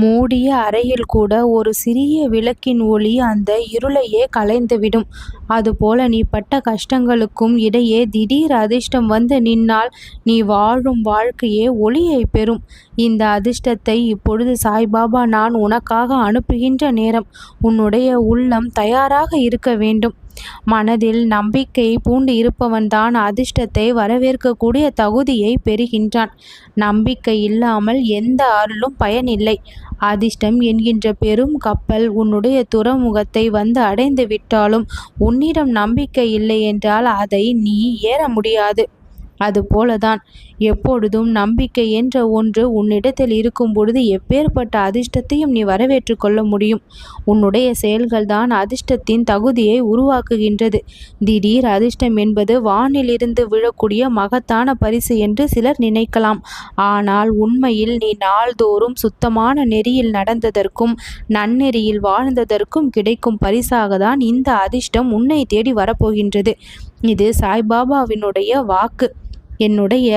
மூடிய அறையில் கூட ஒரு சிறிய விளக்கின் ஒளி அந்த இருளையே கலைந்துவிடும். அதுபோல நீ பட்ட கஷ்டங்களுக்கும் இடையே திடீர் அதிர்ஷ்டம் வந்து நின்னால் நீ வாழும் வாழ்க்கையே ஒளியை பெறும். இந்த அதிர்ஷ்டத்தை இப்பொழுது சாய்பாபா நான் உனக்காக அனுப்புகின்ற நேரம். உன்னுடைய உள்ளம் தயாராக இருக்க வேண்டும். மனதில் நம்பிக்கை பூண்டு இருப்பவன்தான் அதிர்ஷ்டத்தை வரவேற்கக்கூடிய தகுதியை பெறுகின்றான். நம்பிக்கை இல்லாமல் எந்த அருளும் பயனில்லை. அதிர்ஷ்டம் என்கின்ற பெரும் கப்பல் உன்னுடைய துறைமுகத்தை வந்து அடைந்து விட்டாலும் உன்னிடம் நம்பிக்கை இல்லை என்றால் அதை நீ ஏற முடியாது. அதுபோலதான் எப்பொழுதும் நம்பிக்கை என்ற ஒன்று உன்னிடத்தில் இருக்கும் பொழுது எப்பேற்பட்ட அதிர்ஷ்டத்தையும் நீ வரவேற்று கொள்ள முடியும். உன்னுடைய செயல்கள்தான் அதிர்ஷ்டத்தின் தகுதியை உருவாக்குகின்றது. திடீர் அதிர்ஷ்டம் என்பது வானிலிருந்து விழக்கூடிய மகத்தான பரிசு என்று சிலர் நினைக்கலாம். ஆனால் உண்மையில் நீ நாள்தோறும் சுத்தமான நெறியில் நடந்ததற்கும் நன்னெறியில் வாழ்ந்ததற்கும் கிடைக்கும் பரிசாகத்தான் இந்த அதிர்ஷ்டம் உன்னை தேடி வரப்போகின்றது. இது சாய்பாபாவினுடைய வாக்கு. என்னுடைய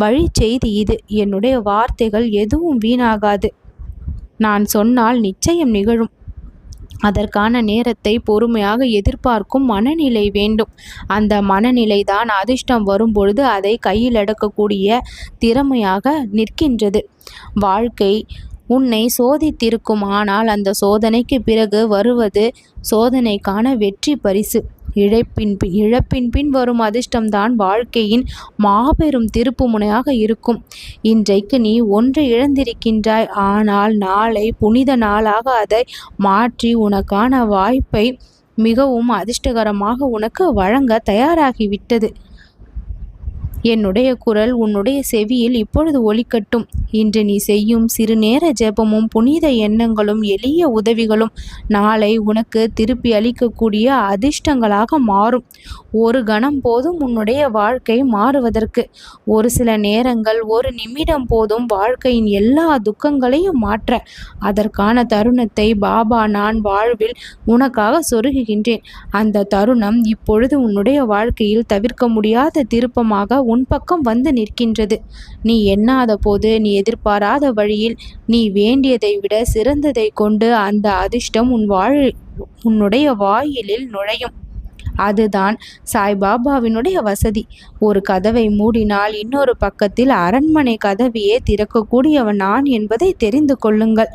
வழி செய்தி இது. என்னுடைய வார்த்தைகள் எதுவும் வீணாகாது. நான் சொன்னால் நிச்சயம் நிகழும். அதற்கான நேரத்தை பொறுமையாக எதிர்பார்க்கும் மனநிலை வேண்டும். அந்த மனநிலை தான் அதிர்ஷ்டம் வரும்பொழுது அதை கையில் அடக்கக்கூடிய திறமையாக நிற்கின்றது. வாழ்க்கை உன்னை சோதித்திருக்கும். ஆனால் அந்த சோதனைக்கு பிறகு வருவது சோதனைக்கான வெற்றி பரிசு. இழப்பின் பின் வரும் அதிர்ஷ்டம்தான் வாழ்க்கையின் மாபெரும் திருப்பு முனையாக இருக்கும். இன்றைக்கு நீ ஒன்று இழந்திருக்கின்றாய். ஆனால் நாளை புனித நாளாக அதை மாற்றி உனக்கான வாய்ப்பை மிகவும் அதிர்ஷ்டகரமாக உனக்கு வழங்க தயாராகிவிட்டது. என்னுடைய குரல் உன்னுடைய செவியில் இப்பொழுது ஒலிக்கட்டும். இன்று நீ செய்யும் சிறு நேர ஜெபமும் புனித எண்ணங்களும் எளிய உதவிகளும் நாளை உனக்கு திருப்பி அளிக்கக்கூடிய அதிர்ஷ்டங்களாக மாறும். ஒரு கணம் போதும் உன்னுடைய வாழ்க்கை மாறுவதற்கு. ஒரு சில நேரங்கள், ஒரு நிமிடம் போதும் வாழ்க்கையின் எல்லா துக்கங்களையும் மாற்ற. அதற்கான தருணத்தை பாபா நான் வாழ்வில் உனக்காக சொருகுகின்றேன். அந்த தருணம் இப்பொழுது உன்னுடைய வாழ்க்கையில் தவிர்க்க முடியாத திருப்பமாக உன் பக்கம் வந்து நிற்கின்றது. நீ எண்ணாத போது, நீ எதிர்பாராத வழியில், நீ வேண்டியதை விட சிறந்ததை கொண்டு அந்த அதிர்ஷ்டம் உன்னுடைய வாயிலில் நுழையும். அதுதான் சாய்பாபாவினுடைய வசதி. ஒரு கதவை மூடினால் இன்னொரு பக்கத்தில் அரண்மனை கதவையே திறக்கக்கூடியவன் நான் என்பதை தெரிந்து கொள்ளுங்கள்.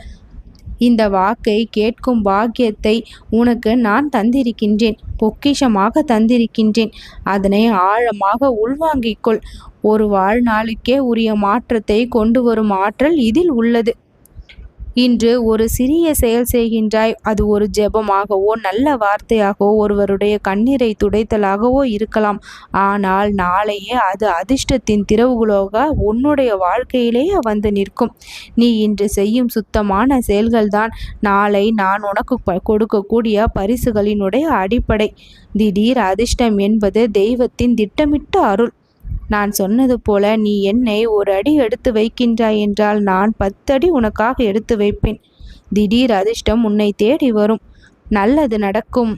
இந்த வாக்கை கேட்கும் பாக்கியத்தை உனக்கு நான் தந்திருக்கின்றேன். பொக்கிஷமாக தந்திருக்கின்றேன். அதனை ஆழமாக உள்வாங்கிக்கொள். ஒரு வாழ்நாளுக்கே உரிய மாற்றத்தை கொண்டு வரும் ஆற்றல் இதில் உள்ளது. இன்று ஒரு சிறிய செயல் செய்கின்றாய். அது ஒரு ஜெபமாகவோ நல்ல வார்த்தையாகவோ ஒருவருடைய கண்ணீரை துடைத்தலாகவோ இருக்கலாம். ஆனால் நாளையே அது அதிர்ஷ்டத்தின் திறவுகோலாக உன்னுடைய வாழ்க்கையிலேயே வந்து நிற்கும். நீ இன்று செய்யும் சுத்தமான செயல்கள்தான் நாளை நான் உனக்கு கொடுக்கக்கூடிய பரிசுகளினுடைய அடிப்படை. திடீர் அதிர்ஷ்டம் என்பது தெய்வத்தின் திட்டமிட்ட அருள். நான் சொன்னது போல நீ என்னை ஒரு அடி எடுத்து வைக்கின்றாய் என்றால் நான் 10 அடி உனக்காக எடுத்து வைப்பேன். திடீர் அதிர்ஷ்டம் உன்னை தேடி வரும். நல்லது நடக்கும்.